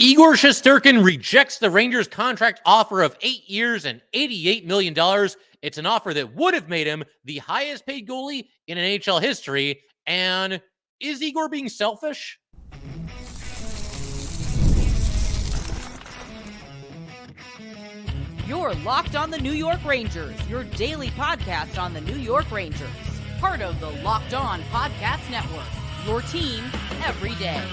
Igor Shesterkin rejects the Rangers contract offer of 8 years and $88 million. It's an offer that would have made him the highest paid goalie in NHL history. And is Igor being selfish? You're Locked on the New York Rangers, your daily podcast on the New York Rangers. Part of the Locked On Podcast Network, your team every day.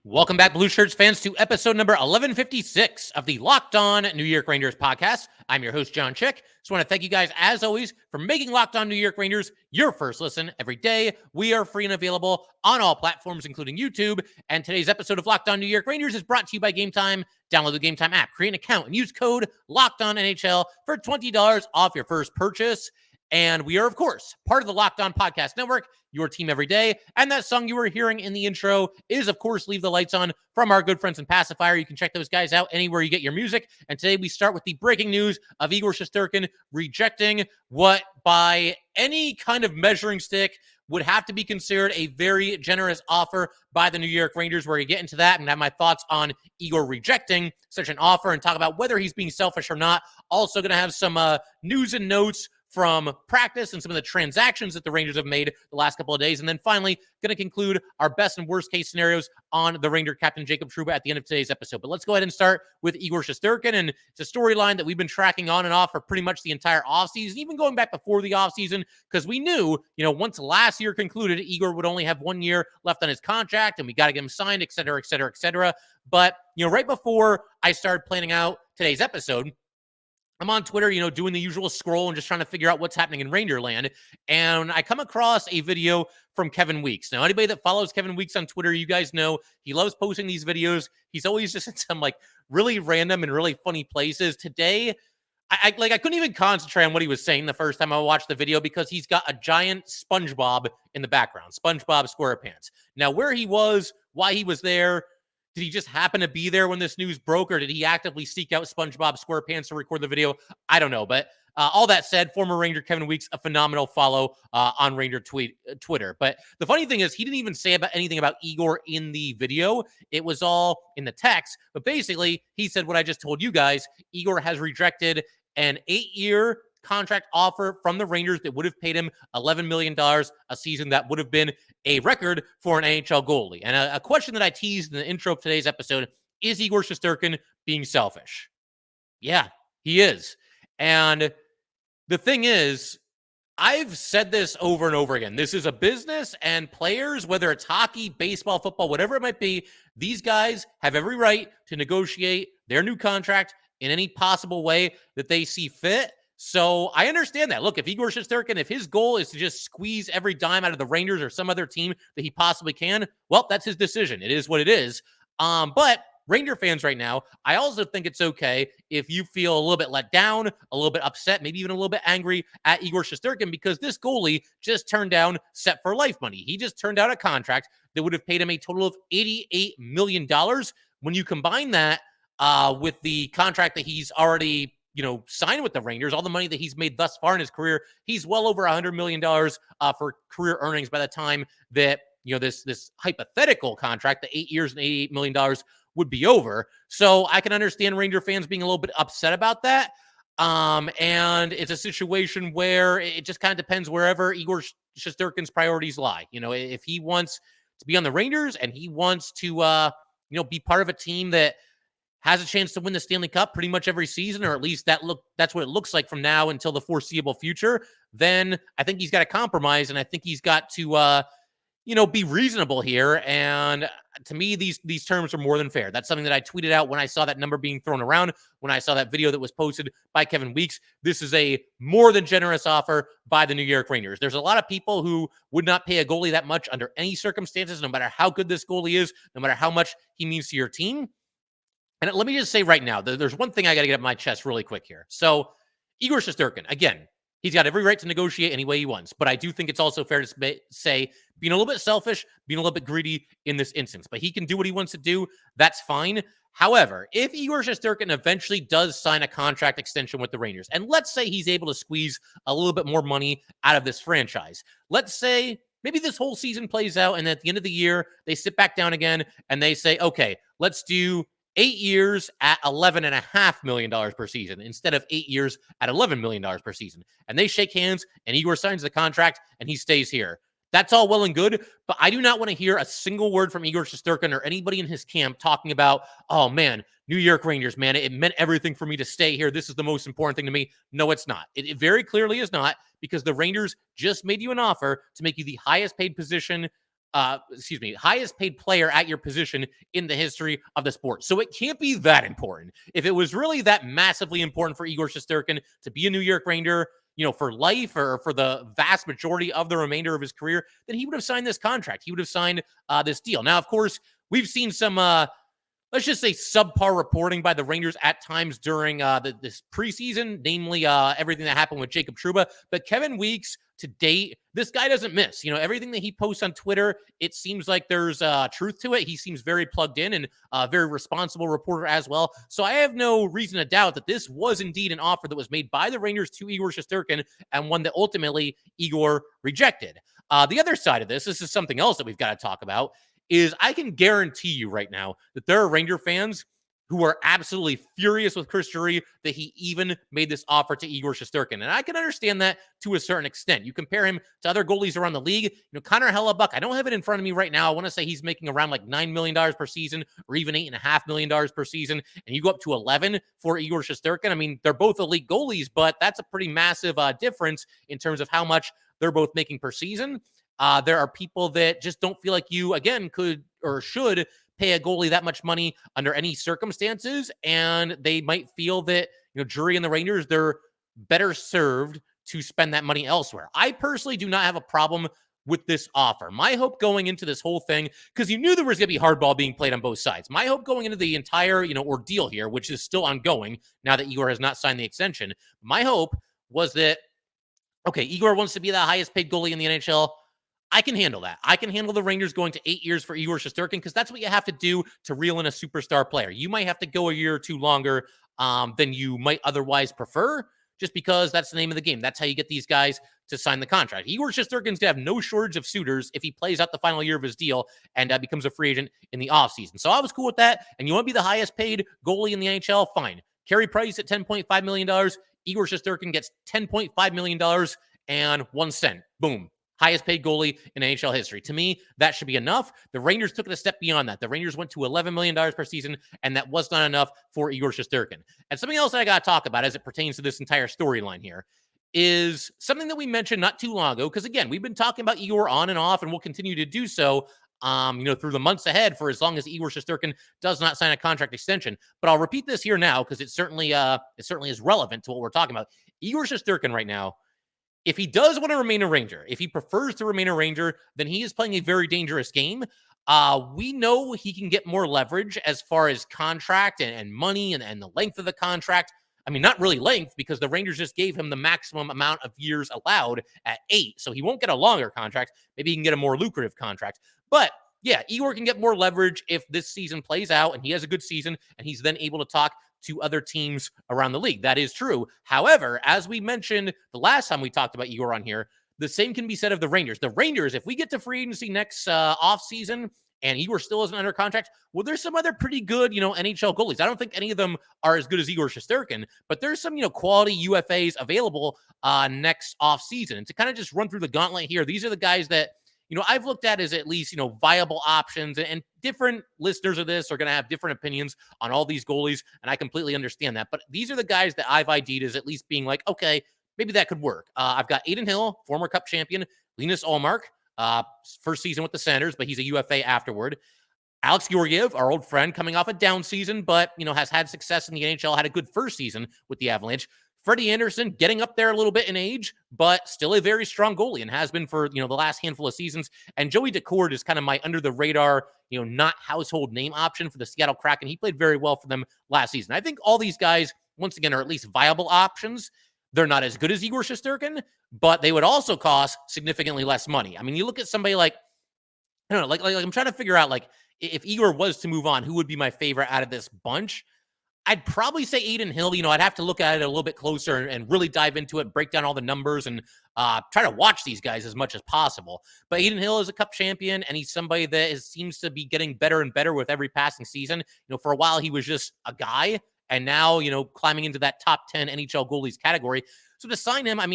Welcome back, Blue Shirts fans, to episode number 1156 of the Locked On New York Rangers podcast. I'm your host, John Chick. Just want to thank you guys, as always, for making Locked On New York Rangers your first listen every day. We are free and available on all platforms, including YouTube. And today's episode of Locked On New York Rangers is brought to you by Game Time. Download the Game Time app, create an account, and use code LOCKEDONNHL for $20 off your first purchase. And we are, of course, part of the Locked On Podcast Network, your team every day. And that song you were hearing in the intro is, of course, Leave the Lights On from our good friends in Passafire. You can check those guys out anywhere you get your music. And today we start with the breaking news of Igor Shesterkin rejecting what, by any kind of measuring stick, would have to be considered a very generous offer by the New York Rangers. Where you get into that and have my thoughts on Igor rejecting such an offer and talk about whether he's being selfish or not. Also going to have some news and notes from practice and some of the transactions that the Rangers have made the last couple of days. And then finally, going to conclude our best and worst case scenarios on the Ranger captain Jacob Trouba at the end of today's episode. But let's go ahead and start with Igor Shesterkin. And it's a storyline that we've been tracking on and off for pretty much the entire offseason, even going back before the offseason, because we knew, once last year concluded, Igor would only have 1 year left on his contract and we got to get him signed, et cetera, et cetera, et cetera. But, right before I started planning out today's episode, I'm on Twitter, doing the usual scroll and just trying to figure out what's happening in Rangerland. And I come across a video from Kevin Weeks. Now, anybody that follows Kevin Weeks on Twitter, you guys know he loves posting these videos. He's always just in some really random and really funny places. Today, I couldn't even concentrate on what he was saying the first time I watched the video because he's got a giant SpongeBob in the background, SpongeBob SquarePants. Now, where he was, why he was there, did he just happen to be there when this news broke, or did he actively seek out SpongeBob SquarePants to record the video? I don't know. But all that said, former Ranger Kevin Weeks, a phenomenal follow on Ranger Twitter. But the funny thing is, he didn't even say anything about Igor in the video. It was all in the text. But basically, he said what I just told you guys. Igor has rejected an 8-year contract offer from the Rangers that would have paid him $11 million a season. That would have been a record for an NHL goalie. And a question that I teased in the intro of today's episode, is Igor Shesterkin being selfish? Yeah, he is. And the thing is, I've said this over and over again. This is a business, and players, whether it's hockey, baseball, football, whatever it might be, these guys have every right to negotiate their new contract in any possible way that they see fit. So I understand that. Look, if Igor Shesterkin, if his goal is to just squeeze every dime out of the Rangers or some other team that he possibly can, well, that's his decision. It is what it is. But Ranger fans right now, I also think it's okay if you feel a little bit let down, a little bit upset, maybe even a little bit angry at Igor Shesterkin, because this goalie just turned down set for life money. He just turned out a contract that would have paid him a total of $88 million. When you combine that with the contract that he's already signed with the Rangers, all the money that he's made thus far in his career, he's well over $100 million for career earnings by the time that, this hypothetical contract, the 8 years and $88 million would be over. So I can understand Ranger fans being a little bit upset about that. And it's a situation where it just kind of depends wherever Igor Shesterkin's priorities lie. If he wants to be on the Rangers and he wants to, be part of a team that has a chance to win the Stanley Cup pretty much every season, or at least that's what it looks like from now until the foreseeable future, then I think he's got to compromise, and I think he's got to, be reasonable here. And to me, these terms are more than fair. That's something that I tweeted out when I saw that number being thrown around, when I saw that video that was posted by Kevin Weeks. This is a more than generous offer by the New York Rangers. There's a lot of people who would not pay a goalie that much under any circumstances, no matter how good this goalie is, no matter how much he means to your team. And let me just say right now, there's one thing I got to get up my chest really quick here. So Igor Shesterkin, again, he's got every right to negotiate any way he wants. But I do think it's also fair to say being a little bit selfish, being a little bit greedy in this instance. But he can do what he wants to do. That's fine. However, if Igor Shesterkin eventually does sign a contract extension with the Rangers, and let's say he's able to squeeze a little bit more money out of this franchise, let's say maybe this whole season plays out, and at the end of the year, they sit back down again and they say, okay, let's do 8 years at $11.5 million per season instead of 8 years at $11 million per season. And they shake hands, and Igor signs the contract, and he stays here. That's all well and good, but I do not want to hear a single word from Igor Shesterkin or anybody in his camp talking about, oh man, New York Rangers, man, it meant everything for me to stay here. This is the most important thing to me. No, it's not. It very clearly is not, because the Rangers just made you an offer to make you the highest paid highest paid player at your position in the history of the sport. So it can't be that important. If it was really that massively important for Igor Shesterkin to be a New York Ranger, for life or for the vast majority of the remainder of his career, then he would have signed this contract. He would have signed this deal. Now, of course, we've seen some, let's just say, subpar reporting by the Rangers at times during this preseason, namely everything that happened with Jacob Trouba. But Kevin Weeks, to date, this guy doesn't miss. Everything that he posts on Twitter, it seems like there's truth to it. He seems very plugged in and a very responsible reporter as well. So I have no reason to doubt that this was indeed an offer that was made by the Rangers to Igor Shesterkin, and one that ultimately Igor rejected. The other side of this is something else that we've got to talk about, is I can guarantee you right now that there are Ranger fans who are absolutely furious with Chris Drury that he even made this offer to Igor Shesterkin. And I can understand that to a certain extent. You compare him to other goalies around the league. Connor Hellebuck, I don't have it in front of me right now. I want to say he's making around like $9 million per season, or even $8.5 million per season. And you go up to 11 for Igor Shesterkin. I mean, they're both elite goalies, but that's a pretty massive difference in terms of how much they're both making per season. There are people that just don't feel like you, again, could or should pay a goalie that much money under any circumstances, and they might feel that Drury and the Rangers, they're better served to spend that money elsewhere. I personally do not have a problem with this offer. My hope going into this whole thing, because you knew there was going to be hardball being played on both sides. My hope going into the entire ordeal here, which is still ongoing now that Igor has not signed the extension, my hope was that, okay, Igor wants to be the highest paid goalie in the NHL. I can handle that. I can handle the Rangers going to 8 years for Igor Shesterkin, because that's what you have to do to reel in a superstar player. You might have to go a year or two longer than you might otherwise prefer, just because that's the name of the game. That's how you get these guys to sign the contract. Igor Shesterkin's going to have no shortage of suitors if he plays out the final year of his deal and becomes a free agent in the offseason. So I was cool with that. And you want to be the highest paid goalie in the NHL? Fine. Carey Price at $10.5 million. Igor Shesterkin gets $10.5 million and 1 cent. Boom. Highest paid goalie in NHL history. To me, that should be enough. The Rangers took it a step beyond that. The Rangers went to $11 million per season, and that was not enough for Igor Shesterkin. And something else that I got to talk about as it pertains to this entire storyline here is something that we mentioned not too long ago, because, again, we've been talking about Igor on and off, and we'll continue to do so through the months ahead for as long as Igor Shesterkin does not sign a contract extension. But I'll repeat this here now, because it certainly is relevant to what we're talking about. Igor Shesterkin right now, if he does want to remain a Ranger, if he prefers to remain a Ranger, then he is playing a very dangerous game. We know he can get more leverage as far as contract and money and the length of the contract. I mean, not really length, because the Rangers just gave him the maximum amount of years allowed at 8. So he won't get a longer contract. Maybe he can get a more lucrative contract. But yeah, Igor can get more leverage if this season plays out and he has a good season and he's then able to talk to other teams around the league. That is true. However, as we mentioned the last time we talked about Igor on here, the same can be said of the Rangers. The Rangers, if we get to free agency next offseason and Igor still isn't under contract, well, there's some other pretty good, NHL goalies. I don't think any of them are as good as Igor Shesterkin, but there's some, quality UFAs available next offseason. And to kind of just run through the gauntlet here, these are the guys that, I've looked at as at least, viable options, and different listeners of this are going to have different opinions on all these goalies, and I completely understand that. But these are the guys that I've ID'd as at least being like, okay, maybe that could work. I've got Adin Hill, former Cup champion, Linus Ullmark, first season with the Senators, but he's a UFA afterward. Alex Georgiev, our old friend, coming off a down season, but, has had success in the NHL, had a good first season with the Avalanche. Freddie Anderson getting up there a little bit in age, but still a very strong goalie and has been for, the last handful of seasons. And Joey Daccord is kind of my under the radar, not household name option for the Seattle Kraken. He played very well for them last season. I think all these guys, once again, are at least viable options. They're not as good as Igor Shesterkin, but they would also cost significantly less money. I mean, you look at somebody like, I don't know, like I'm trying to figure out, like, if Igor was to move on, who would be my favorite out of this bunch? I'd probably say Adin Hill. I'd have to look at it a little bit closer and really dive into it, break down all the numbers, and try to watch these guys as much as possible. But Adin Hill is a Cup champion, and he's somebody that seems to be getting better and better with every passing season. For a while, he was just a guy, and now, climbing into that top 10 NHL goalies category. So to sign him, I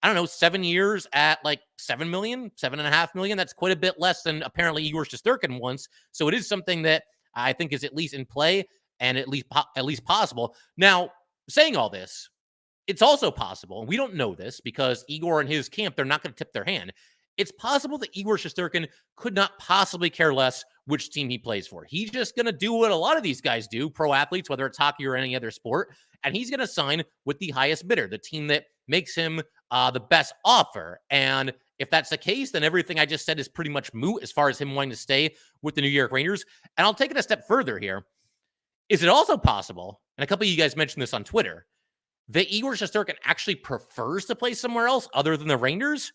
don't know, 7 years at like $7 million, $7.5 million. That's quite a bit less than apparently Igor Shesterkin wants. So it is something that I think is at least in play and at least possible. Now, saying all this, it's also possible, and we don't know this because Igor and his camp, they're not going to tip their hand. It's possible that Igor Shesterkin could not possibly care less which team he plays for. He's just going to do what a lot of these guys do, pro athletes, whether it's hockey or any other sport, and he's going to sign with the highest bidder, the team that makes him the best offer. And if that's the case, then everything I just said is pretty much moot as far as him wanting to stay with the New York Rangers. And I'll take it a step further here. Is it also possible, and a couple of you guys mentioned this on Twitter, that Igor Shesterkin actually prefers to play somewhere else other than the Rangers?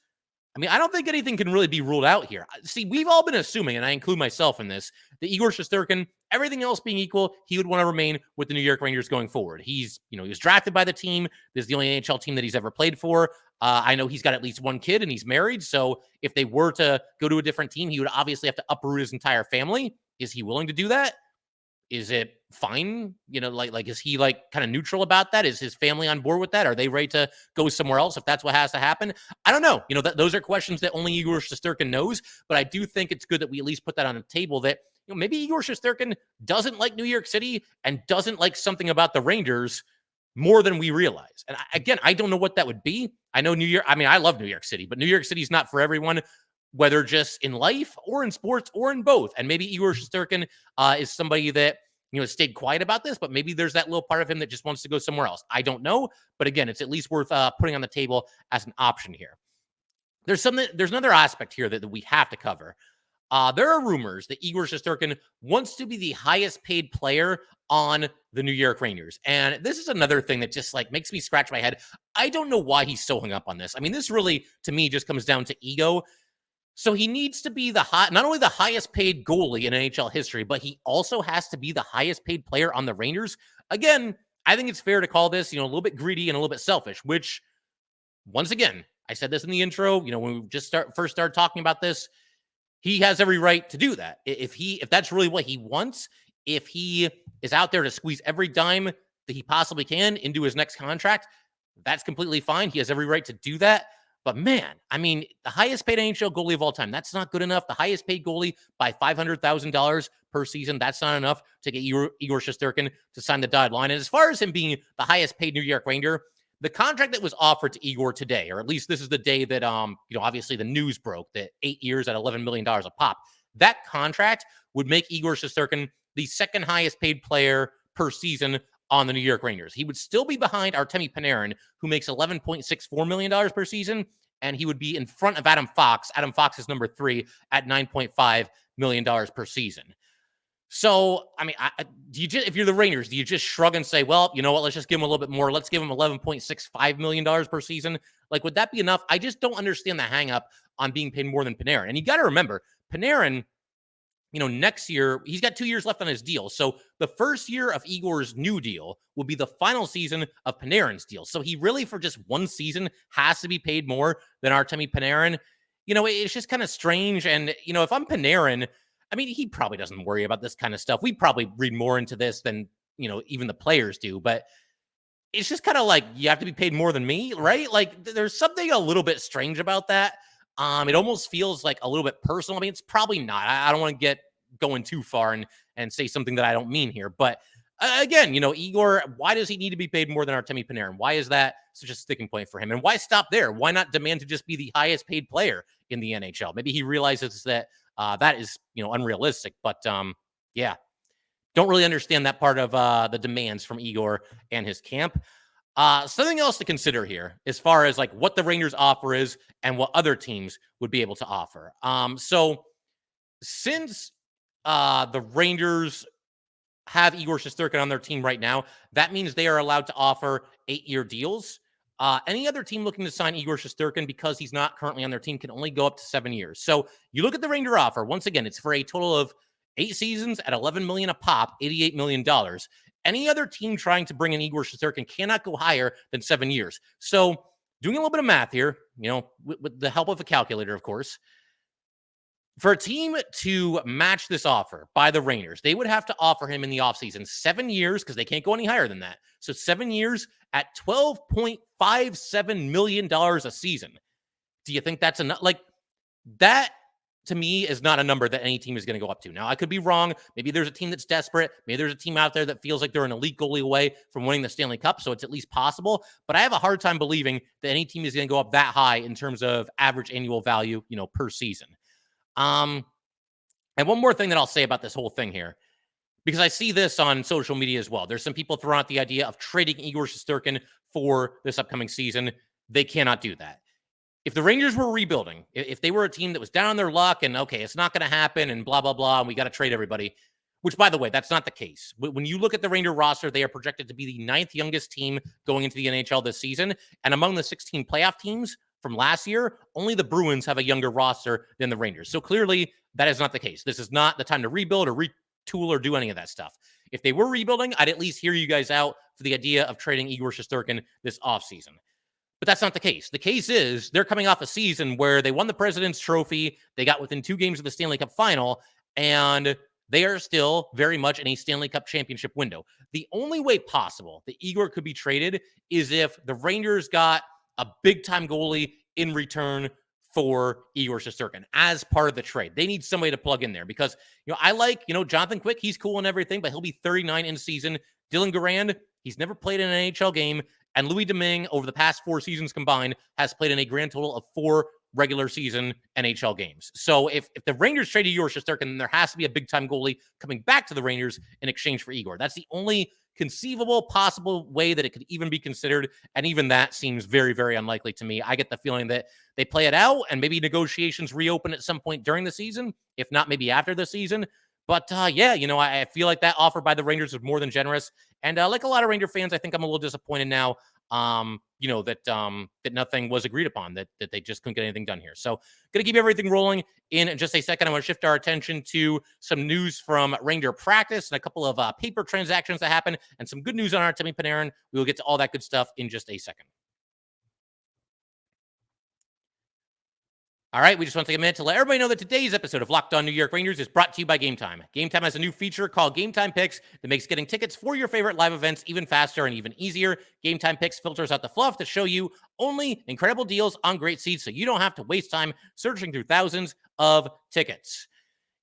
I don't think anything can really be ruled out here. See, we've all been assuming, and I include myself in this, that Igor Shesterkin, everything else being equal, he would want to remain with the New York Rangers going forward. He was drafted by the team. This is the only NHL team that he's ever played for. I know he's got at least one kid and he's married. So if they were to go to a different team, he would obviously have to uproot his entire family. Is he willing to do that? Is it fine? Is he kind of neutral about that? Is his family on board with that? Are they ready to go somewhere else if that's what has to happen? I don't know. Those are questions that only Igor Shesterkin knows, but I do think it's good that we at least put that on the table that, maybe Igor Shesterkin doesn't like New York City and doesn't like something about the Rangers more than we realize. And again, I don't know what that would be. I know New York. I love New York City, but New York City is not for everyone, whether just in life or in sports or in both. And maybe Igor Shesterkin is somebody that, stayed quiet about this, but maybe there's that little part of him that just wants to go somewhere else. I don't know. But again, it's at least worth putting on the table as an option here. There's another aspect here that we have to cover. There are rumors that Igor Shesterkin wants to be the highest paid player on the New York Rangers. And this is another thing that just makes me scratch my head. I don't know why he's so hung up on this. This really, to me, just comes down to ego. So he needs to be not only the highest paid goalie in NHL history, but he also has to be the highest paid player on the Rangers. Again, I think it's fair to call this, a little bit greedy and a little bit selfish, which, once again, I said this in the intro, when we just first started talking about this, he has every right to do that. If that's really what he wants, if he is out there to squeeze every dime that he possibly can into his next contract, that's completely fine. He has every right to do that. But man, the highest paid NHL goalie of all time, that's not good enough. The highest paid goalie by $500,000 per season, that's not enough to get Igor Shesterkin to sign the dotted line. And as far as him being the highest paid New York Ranger, the contract that was offered to Igor today, or at least this is the day that, obviously the news broke that 8 years at $11 million a pop, that contract would make Igor Shesterkin the second highest paid player per season on the New York Rangers. He would still be behind Artemi Panarin, who makes $11.64 million per season, and he would be in front of Adam Fox. Adam Fox is number 3 at $9.5 million per season. So, if you're the Rangers, do you just shrug and say, well, you know what, let's just give him a little bit more. Let's give him $11.65 million per season. Would that be enough? I just don't understand the hang up on being paid more than Panarin. And you got to remember, Panarin, next year, he's got 2 years left on his deal. So the first year of Igor's new deal will be the final season of Panarin's deal. So he really, for just one season, has to be paid more than Artemi Panarin. It's just kind of strange. And, if I'm Panarin, he probably doesn't worry about this kind of stuff. We probably read more into this than, even the players do. But it's just kind of you have to be paid more than me, right? There's something a little bit strange about that. It almost feels a little bit personal. It's probably not. I don't want to get going too far and say something that I don't mean here. But again, Igor, why does he need to be paid more than Artemi Panarin? Why is that such a sticking point for him? And why stop there? Why not demand to just be the highest paid player in the NHL? Maybe he realizes that that is, unrealistic. But yeah, don't really understand that part of the demands from Igor and his camp. Something else to consider here as far as what the Rangers offer is and what other teams would be able to offer. So since the Rangers have Igor Shesterkin on their team right now, that means they are allowed to offer 8-year deals. Any other team looking to sign Igor Shesterkin, because he's not currently on their team, can only go up to 7 years. So you look at the Ranger offer. Once again, it's for a total of 8 seasons at $11 million a pop, $88 million. Any other team trying to bring in Igor Shesterkin cannot go higher than 7 years. So doing a little bit of math here, with the help of a calculator, of course, for a team to match this offer by the Rangers, they would have to offer him in the offseason 7 years, because they can't go any higher than that. So 7 years at $12.57 million a season. Do you think that's enough? Like, that to me is not a number that any team is going to go up to. Now, I could be wrong. Maybe there's a team that's desperate. Maybe there's a team out there that feels like they're an elite goalie away from winning the Stanley Cup, so it's at least possible. But I have a hard time believing that any team is going to go up that high in terms of average annual value, per season. And one more thing that I'll say about this whole thing here, because I see this on social media as well. There's some people throwing out the idea of trading Igor Shesterkin for this upcoming season. They cannot do that. If the Rangers were rebuilding, if they were a team that was down on their luck and, okay, it's not going to happen and blah, blah, blah, and we got to trade everybody, which, by the way, that's not the case. When you look at the Ranger roster, they are projected to be the 9th youngest team going into the NHL this season. And among the 16 playoff teams from last year, only the Bruins have a younger roster than the Rangers. So clearly, that is not the case. This is not the time to rebuild or retool or do any of that stuff. If they were rebuilding, I'd at least hear you guys out for the idea of trading Igor Shesterkin this offseason. But that's not the case. The case is they're coming off a season where they won the President's Trophy. They got within 2 games of the Stanley Cup final, and they are still very much in a Stanley Cup championship window. The only way possible that Igor could be traded is if the Rangers got a big-time goalie in return for Igor Shesterkin as part of the trade. They need somebody to plug in there because, I like, Jonathan Quick. He's cool and everything, but he'll be 39 in season. Dylan Garand, he's never played in an NHL game. And Louis Domingue, over the past 4 seasons combined, has played in a grand total of 4 regular season NHL games. So if the Rangers trade Igor Shesterkin, then there has to be a big-time goalie coming back to the Rangers in exchange for Igor. That's the only conceivable, possible way that it could even be considered. And even that seems very, very unlikely to me. I get the feeling that they play it out and maybe negotiations reopen at some point during the season, if not maybe after the season. But I feel like that offer by the Rangers was more than generous. And like a lot of Ranger fans, I think I'm a little disappointed now, that nothing was agreed upon, that they just couldn't get anything done here. So going to keep everything rolling in just a second. I want to shift our attention to some news from Ranger practice and a couple of paper transactions that happened and some good news on Artemi Panarin. We will get to all that good stuff in just a second. All right, we just want to take a minute to let everybody know that today's episode of Locked On New York Rangers is brought to you by Game Time. Game Time has a new feature called Game Time Picks that makes getting tickets for your favorite live events even faster and even easier. Game Time Picks filters out the fluff to show you only incredible deals on great seats so you don't have to waste time searching through thousands of tickets.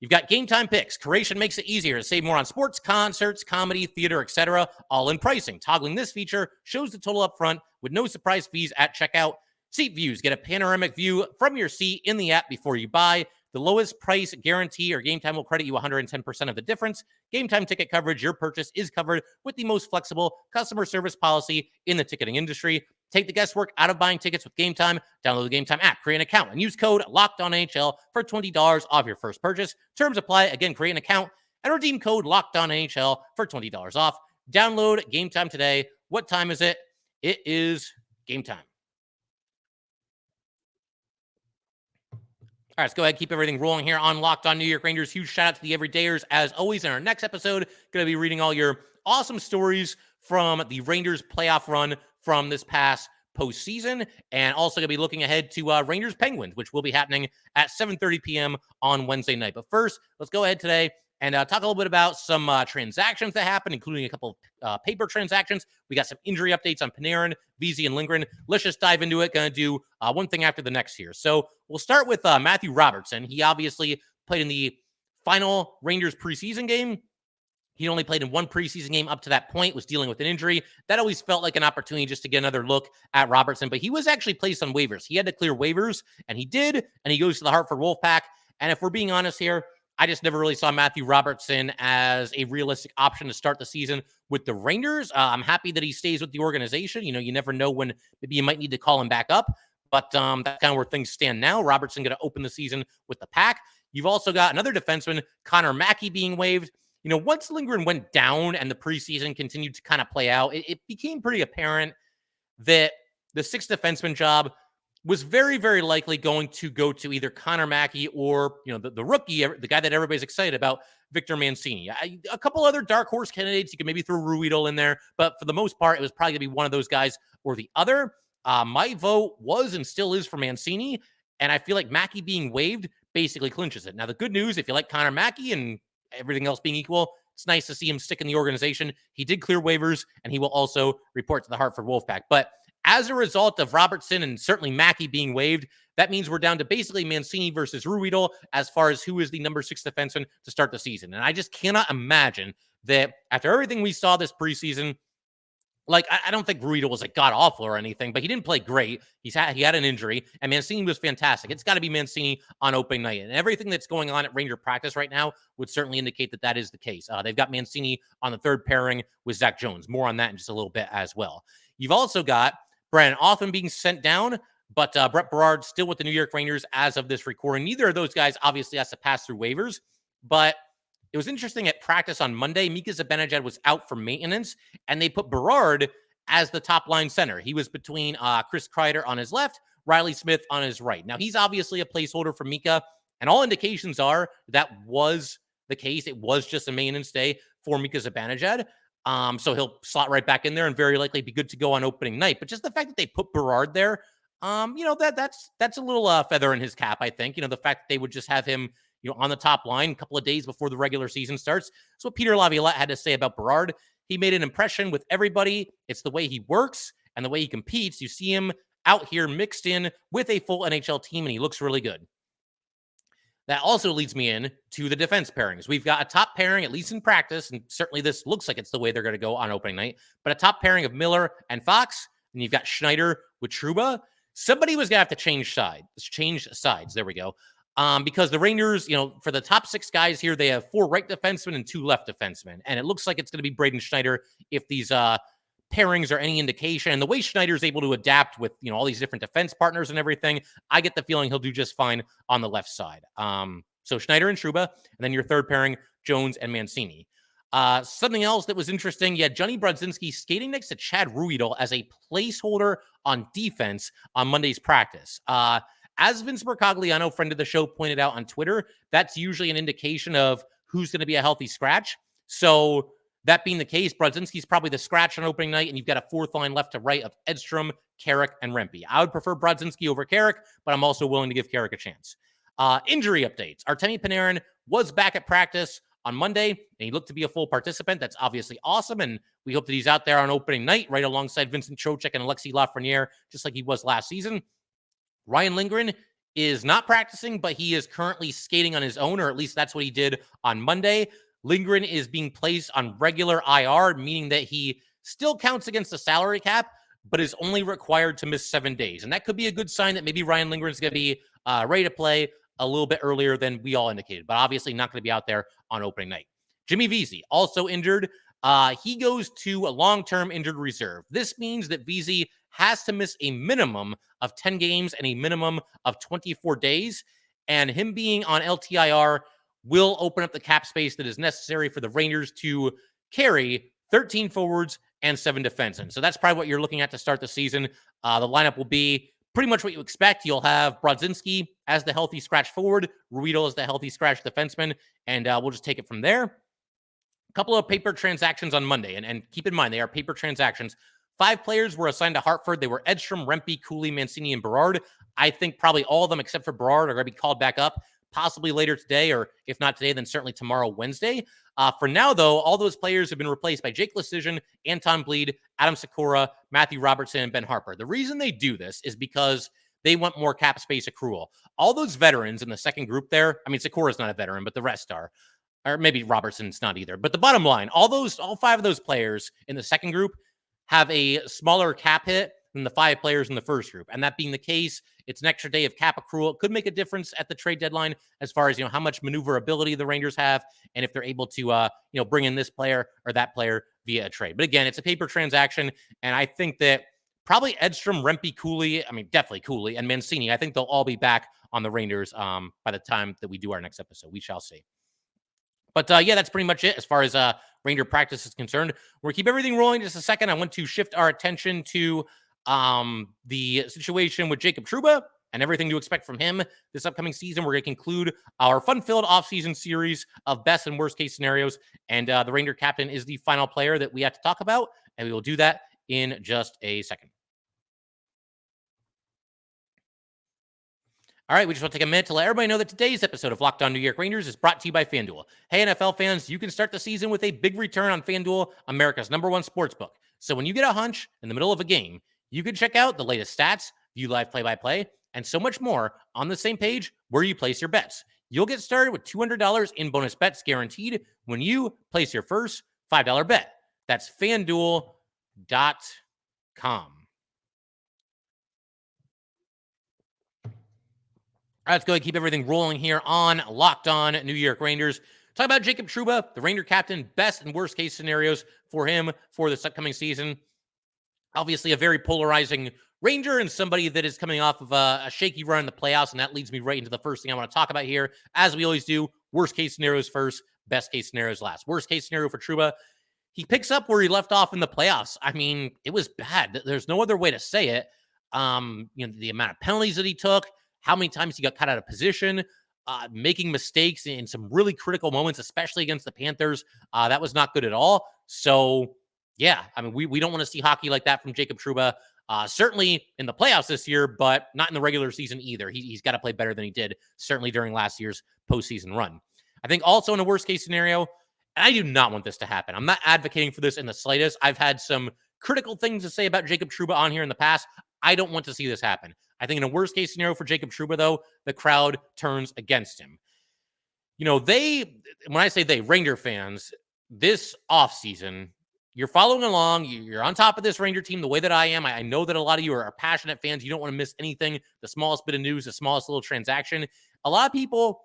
You've got Game Time Picks. Curation makes it easier to save more on sports, concerts, comedy, theater, etc., all in pricing. Toggling this feature shows the total up front with no surprise fees at checkout. Seat views. Get a panoramic view from your seat in the app before you buy. The lowest price guarantee or Game Time will credit you 110% of the difference. Game Time ticket coverage. Your purchase is covered with the most flexible customer service policy in the ticketing industry. Take the guesswork out of buying tickets with Game Time. Download the Game Time app, create an account, and use code LOCKEDONNHL for $20 off your first purchase. Terms apply. Again, create an account and redeem code LOCKEDONNHL for $20 off. Download Game Time today. What time is it? It is game time. All right, let's go ahead and keep everything rolling here on Locked On New York Rangers. Huge shout out to the everydayers. As always, in our next episode, going to be reading all your awesome stories from the Rangers playoff run from this past postseason, and also going to be looking ahead to Rangers Penguins, which will be happening at 7:30 p.m. on Wednesday night. But first, let's go ahead today and talk a little bit about some transactions that happened, including a couple of paper transactions. We got some injury updates on Panarin, Vesey, and Lindgren. Let's just dive into it. Going to do one thing after the next here. So we'll start with Matthew Robertson. He obviously played in the final Rangers preseason game. He only played in one preseason game up to that point, was dealing with an injury. That always felt like an opportunity just to get another look at Robertson, but he was actually placed on waivers. He had to clear waivers, and he did, and he goes to the Hartford Wolfpack. And if we're being honest here, I just never really saw Matthew Robertson as a realistic option to start the season with the Rangers. I'm happy that he stays with the organization. You never know when maybe you might need to call him back up, but that's kind of where things stand now. Robertson going to open the season with the Pack. You've also got another defenseman, Connor Mackey, being waived. Once Lindgren went down and the preseason continued to kind of play out, it became pretty apparent that the sixth defenseman job was very, very likely going to go to either Connor Mackey or, the rookie, the guy that everybody's excited about, Victor Mancini. A couple other dark horse candidates, you could maybe throw Ruedel in there, but for the most part, it was probably going to be one of those guys or the other. My vote was and still is for Mancini, and I feel like Mackey being waived basically clinches it. Now, the good news, if you like Connor Mackey and everything else being equal, it's nice to see him stick in the organization. He did clear waivers, and he will also report to the Hartford Wolfpack. But as a result of Robertson and certainly Mackey being waived, that means we're down to basically Mancini versus Ruedel as far as who is the number 6 defenseman to start the season. And I just cannot imagine that after everything we saw this preseason, like, I don't think Ruedel was like god awful or anything, but he didn't play great. He had an injury, and Mancini was fantastic. It's got to be Mancini on opening night, and everything that's going on at Ranger practice right now would certainly indicate that that is the case. They've got Mancini on the third pairing with Zach Jones. More on that in just a little bit as well. You've also got Brandon Othman being sent down, but Brett Berard still with the New York Rangers as of this recording. Neither of those guys obviously has to pass through waivers, but it was interesting at practice on Monday. Mika Zibanejad was out for maintenance, and they put Berard as the top line center. He was between Chris Kreider on his left, Riley Smith on his right. Now, he's obviously a placeholder for Mika, and all indications are that was the case. It was just a maintenance day for Mika Zibanejad. So he'll slot right back in there and very likely be good to go on opening night. But just the fact that they put Berard there, that's a little feather in his cap, I think. The fact that they would just have him on the top line a couple of days before the regular season starts. That's what Peter Laviolette had to say about Berard. He made an impression with everybody. It's the way he works and the way he competes. You see him out here mixed in with a full NHL team, and he looks really good. That also leads me in to the defense pairings. We've got a top pairing, at least in practice, and certainly this looks like it's the way they're going to go on opening night, but a top pairing of Miller and Fox, and you've got Schneider with Trouba. Somebody was going to have to change sides. There we go. Because the Rangers, for the top 6 guys here, they have 4 right defensemen and 2 left defensemen. And it looks like it's going to be Braden Schneider if these pairings are any indication. And the way Schneider is able to adapt with, all these different defense partners and everything, I get the feeling he'll do just fine on the left side. So Schneider and Trouba, and then your third pairing, Jones and Mancini. Something else that was interesting, you had Johnny Brodzinski skating next to Chad Ruedel as a placeholder on defense on Monday's practice. As Vince Mercogliano, friend of the show, pointed out on Twitter, that's usually an indication of who's going to be a healthy scratch. So that being the case, Brodzinski's probably the scratch on opening night, and you've got a 4th line left to right of Edstrom, Carrick, and Rempe. I would prefer Brodzinski over Carrick, but I'm also willing to give Carrick a chance. Injury updates. Artemi Panarin was back at practice on Monday, and he looked to be a full participant. That's obviously awesome, and we hope that he's out there on opening night right alongside Vincent Trocheck and Alexis Lafreniere, just like he was last season. Ryan Lindgren is not practicing, but he is currently skating on his own, or at least that's what he did on Monday. Lindgren is being placed on regular IR, meaning that he still counts against the salary cap, but is only required to miss 7 days. And that could be a good sign that maybe Ryan Lindgren is going to be ready to play a little bit earlier than we all indicated, but obviously not going to be out there on opening night. Jimmy Vesey, also injured. He goes to a long-term injured reserve. This means that Vesey has to miss a minimum of 10 games and a minimum of 24 days. And him being on LTIR will open up the cap space that is necessary for the Rangers to carry 13 forwards and 7 defensemen. So that's probably what you're looking at to start the season. The lineup will be pretty much what you expect. You'll have Brodzinski as the healthy scratch forward, Ruedel as the healthy scratch defenseman, and we'll just take it from there. A couple of paper transactions on Monday, and keep in mind, they are paper transactions. 5 players were assigned to Hartford. They were Edstrom, Rempe, Cooley, Mancini, and Berard. I think probably all of them except for Berard are going to be called back up, possibly later today, or if not today, then certainly tomorrow, Wednesday. For now, though, all those players have been replaced by Jake Leschyshyn, Anton Bleed, Adam Sikora, Matthew Robertson, and Ben Harper. The reason they do this is because they want more cap space accrual. All those veterans in the second group there, I mean, Sikora's not a veteran, but the rest are. Or maybe Robertson's not either. But the bottom line, all 5 of those players in the second group have a smaller cap hit than the 5 players in the first group. And that being the case, it's an extra day of cap accrual. It could make a difference at the trade deadline as far as, how much maneuverability the Rangers have and if they're able to, bring in this player or that player via a trade. But again, it's a paper transaction. And I think that probably Edstrom, Rempe, Cooley, definitely Cooley, and Mancini, I think they'll all be back on the Rangers by the time that we do our next episode. We shall see. But yeah, that's pretty much it as far as Ranger practice is concerned. We'll keep everything rolling just a second. I want to shift our attention to the situation with Jacob Trouba and everything to expect from him this upcoming season. We're going to conclude our fun-filled offseason series of best and worst case scenarios. And the Ranger captain is the final player that we have to talk about. And we will do that in just a second. All right, we just want to take a minute to let everybody know that today's episode of Locked On New York Rangers is brought to you by FanDuel. Hey, NFL fans, you can start the season with a big return on FanDuel, America's #1 sportsbook. So when you get a hunch in the middle of a game, you can check out the latest stats, view live play-by-play, and so much more on the same page where you place your bets. You'll get started with $200 in bonus bets guaranteed when you place your first $5 bet. That's FanDuel.com. All right, let's go ahead and keep everything rolling here on Locked On New York Rangers. Talk about Jacob Trouba, the Ranger captain, best and worst case scenarios for him for this upcoming season. Obviously, a very polarizing Ranger and somebody that is coming off of a shaky run in the playoffs, and that leads me right into the first thing I want to talk about here. As we always do, worst case scenarios first, best case scenarios last. Worst case scenario for Trouba, he picks up where he left off in the playoffs. I mean, it was bad. There's no other way to say it. The amount of penalties that he took, how many times he got cut out of position, making mistakes in some really critical moments, especially against the Panthers. That was not good at all. So, yeah, I mean, we don't want to see hockey like that from Jacob Trouba. Certainly in the playoffs this year, but not in the regular season either. He's got to play better than he did, certainly during last year's postseason run. I think also in a worst case scenario, and I do not want this to happen. I'm not advocating for this in the slightest. I've had some critical things to say about Jacob Trouba on here in the past. I don't want to see this happen. I think in a worst case scenario for Jacob Trouba, though, the crowd turns against him. You know, when I say they, Ranger fans, this offseason, you're following along. You're on top of this Ranger team the way that I am. I know that a lot of you are passionate fans. You don't want to miss anything, the smallest bit of news, the smallest little transaction. A lot of people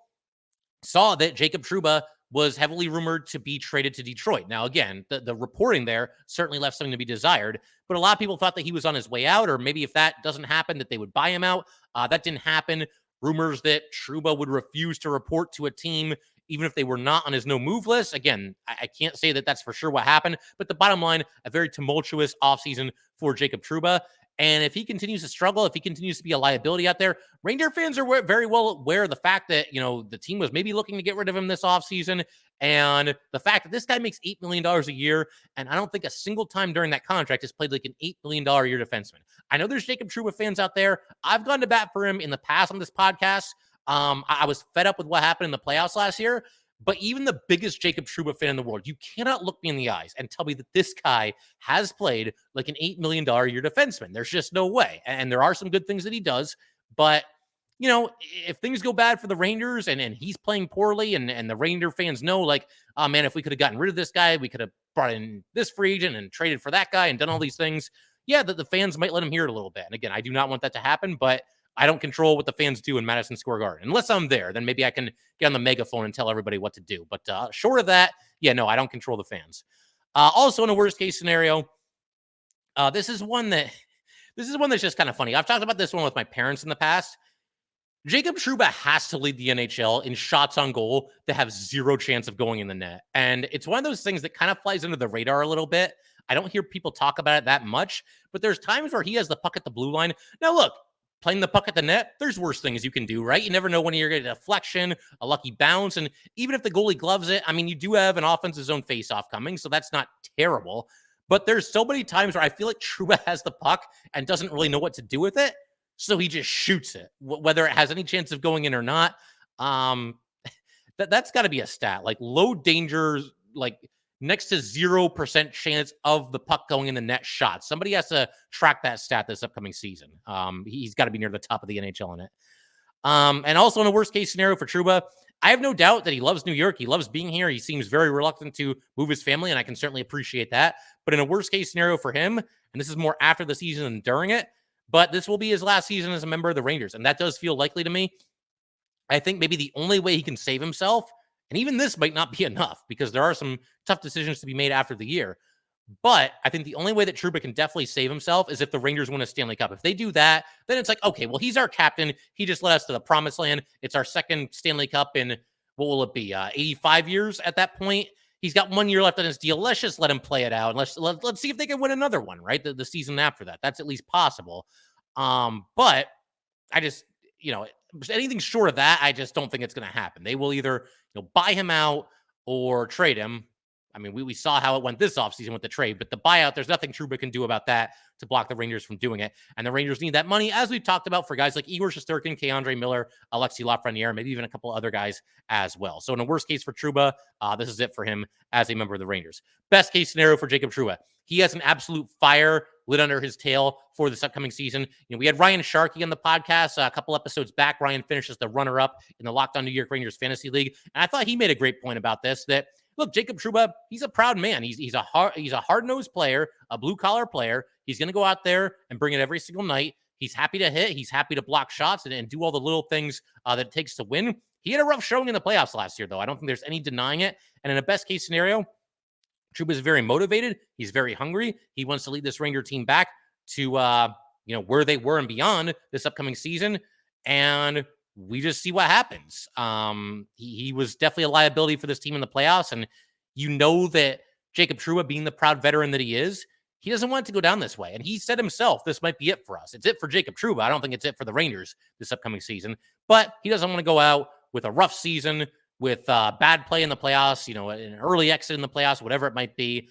saw that Jacob Trouba was heavily rumored to be traded to Detroit. Now, again, the reporting there certainly left something to be desired, but a lot of people thought that he was on his way out, or maybe if that doesn't happen, that they would buy him out. That didn't happen. Rumors that Trouba would refuse to report to a team, even if they were not on his no-move list. Again, I can't say that that's for sure what happened, but the bottom line, a very tumultuous offseason for Jacob Trouba. And if he continues to struggle, if he continues to be a liability out there, Ranger fans are very well aware of the fact that, the team was maybe looking to get rid of him this offseason. And the fact that this guy makes $8 million a year, and I don't think a single time during that contract has played like an $8 million a year defenseman. I know there's Jacob Trouba fans out there. I've gone to bat for him in the past on this podcast. I was fed up with what happened in the playoffs last year. But even the biggest Jacob Trouba fan in the world, you cannot look me in the eyes and tell me that this guy has played like an $8 million a year defenseman. There's just no way. And there are some good things that he does. But, if things go bad for the Rangers and he's playing poorly and the Ranger fans know, like, oh, man, if we could have gotten rid of this guy, we could have brought in this free agent and traded for that guy and done all these things. Yeah, the fans might let him hear it a little bit. And again, I do not want that to happen, but I don't control what the fans do in Madison Square Garden. Unless I'm there, then maybe I can get on the megaphone and tell everybody what to do. But short of that, yeah, no, I don't control the fans. Also, in a worst case scenario, this is one that's just kind of funny. I've talked about this one with my parents in the past. Jacob Trouba has to lead the NHL in shots on goal that have zero chance of going in the net. And it's one of those things that kind of flies under the radar a little bit. I don't hear people talk about it that much, but there's times where he has the puck at the blue line. Now, look, playing the puck at the net, there's worse things you can do, right? You never know when you're getting a deflection, a lucky bounce. And even if the goalie gloves it, I mean, you do have an offensive zone faceoff coming, so that's not terrible. But there's so many times where I feel like Trouba has the puck and doesn't really know what to do with it. So he just shoots it, whether it has any chance of going in or not. That's got to be a stat. Like low danger, like next to 0% chance of the puck going in the net shot. Somebody has to track that stat this upcoming season. He's got to be near the top of the NHL in it. And also in a worst case scenario for Trouba, I have no doubt that he loves New York. He loves being here. He seems very reluctant to move his family, and I can certainly appreciate that. But in a worst case scenario for him, and this is more after the season than during it, but this will be his last season as a member of the Rangers, and that does feel likely to me. I think maybe the only way he can save himself, and even this might not be enough because there are some tough decisions to be made after the year, but I think the only way that Trouba can definitely save himself is if the Rangers win a Stanley Cup. If they do that, then it's like, okay, well, he's our captain. He just led us to the promised land. It's our second Stanley Cup in, what will it be, 85 years at that point. he's got 1 year left on his deal. Let's just let him play it out. Let's see if they can win another one, right? The season after that. That's at least possible. But I just, anything short of that, I just don't think it's going to happen. They will either, buy him out or trade him. I mean, we saw how it went this offseason with the trade, but the buyout, there's nothing Trouba can do about that to block the Rangers from doing it. And the Rangers need that money, as we've talked about, for guys like Igor Shesterkin, K'Andre Miller, Alexis Lafreniere, maybe even a couple other guys as well. So in a worst case for Trouba, this is it for him as a member of the Rangers. Best case scenario for Jacob Trouba. He has an absolute fire lit under his tail for this upcoming season. We had Ryan Sharkey on the podcast a couple episodes back. Ryan finishes the runner-up in the Locked On New York Rangers Fantasy League. And I thought he made a great point about this, that look, Jacob Trouba, he's a proud man. He's a hard-nosed player, a blue-collar player. He's going to go out there and bring it every single night. He's happy to hit. He's happy to block shots and do all the little things that it takes to win. He had a rough showing in the playoffs last year, though. I don't think there's any denying it. And in a best-case scenario, Trouba is very motivated. He's very hungry. He wants to lead this Ranger team back to where they were and beyond this upcoming season. And we just see what happens. He was definitely a liability for this team in the playoffs. And that Jacob Trouba, being the proud veteran that he is, he doesn't want it to go down this way. And he said himself, this might be it for us. It's it for Jacob Trouba. I don't think it's it for the Rangers this upcoming season. But he doesn't want to go out with a rough season, with bad play in the playoffs, an early exit in the playoffs, whatever it might be.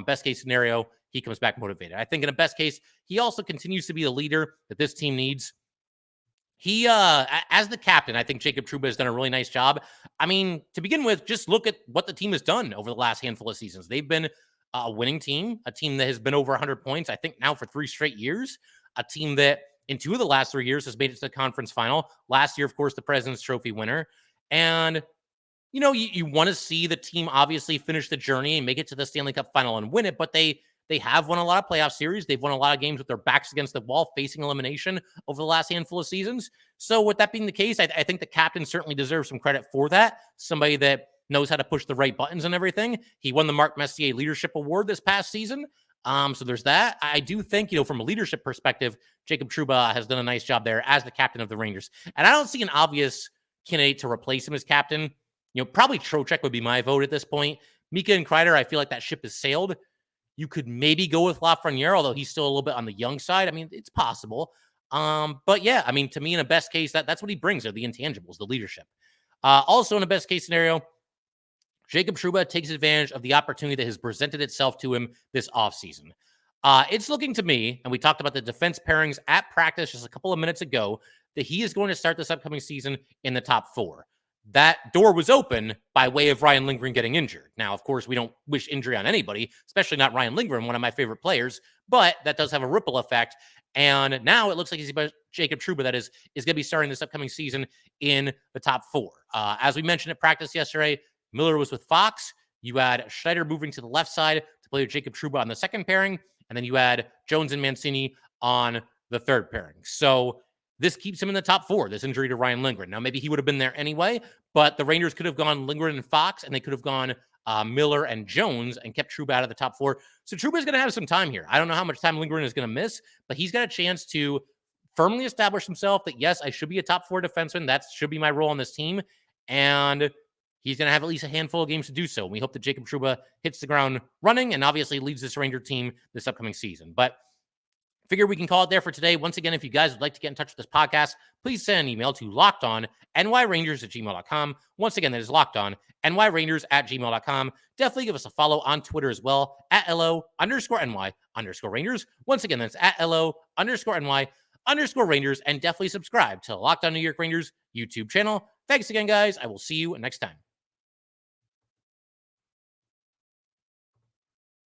Best case scenario, he comes back motivated. I think in a best case, he also continues to be the leader that this team needs. He, as the captain, I think Jacob Trouba has done a really nice job. I mean, to begin with, just look at what the team has done over the last handful of seasons. They've been a winning team, a team that has been over 100 points, I think now for 3 straight years, a team that in 2 of the last 3 years has made it to the conference final. Last year, of course, the President's Trophy winner. And, you want to see the team obviously finish the journey and make it to the Stanley Cup final and win it, but they have won a lot of playoff series. They've won a lot of games with their backs against the wall, facing elimination over the last handful of seasons. So with that being the case, I think the captain certainly deserves some credit for that. Somebody that knows how to push the right buttons and everything. He won the Mark Messier Leadership Award this past season. So there's that. I do think, from a leadership perspective, Jacob Trouba has done a nice job there as the captain of the Rangers. And I don't see an obvious candidate to replace him as captain. Probably Trocheck would be my vote at this point. Mika and Kreider, I feel like that ship has sailed. You could maybe go with Lafreniere, although he's still a little bit on the young side. I mean, it's possible. But yeah, I mean, to me, in a best case, that's what he brings are the intangibles, the leadership. Also, in a best case scenario, Jacob Trouba takes advantage of the opportunity that has presented itself to him this offseason. It's looking to me, and we talked about the defense pairings at practice just a couple of minutes ago, that he is going to start this upcoming season in the top 4. That door was open by way of Ryan Lindgren getting injured. Now, of course, we don't wish injury on anybody, especially not Ryan Lindgren, one of my favorite players, but that does have a ripple effect. And now it looks like Jacob Trouba that is going to be starting this upcoming season in the top 4. As we mentioned at practice yesterday, Miller was with Fox. You had Schneider moving to the left side to play with Jacob Trouba on the second pairing. And then you had Jones and Mancini on the third pairing. So this keeps him in the top 4, this injury to Ryan Lindgren. Now, maybe he would have been there anyway, but the Rangers could have gone Lindgren and Fox, and they could have gone Miller and Jones and kept Trouba out of the top 4. So Trouba is going to have some time here. I don't know how much time Lindgren is going to miss, but he's got a chance to firmly establish himself that, yes, I should be a top 4 defenseman. That should be my role on this team. And he's going to have at least a handful of games to do so. We hope that Jacob Trouba hits the ground running and obviously leads this Ranger team this upcoming season. But figure we can call it there for today. Once again, if you guys would like to get in touch with this podcast, please send an email to lockedonnyrangers@gmail.com. Once again, that is lockedonnyrangers@gmail.com. Definitely give us a follow on Twitter as well at @LO_NY_Rangers. Once again, that's at @LO_NY_Rangers. And definitely subscribe to the Locked On New York Rangers YouTube channel. Thanks again, guys. I will see you next time.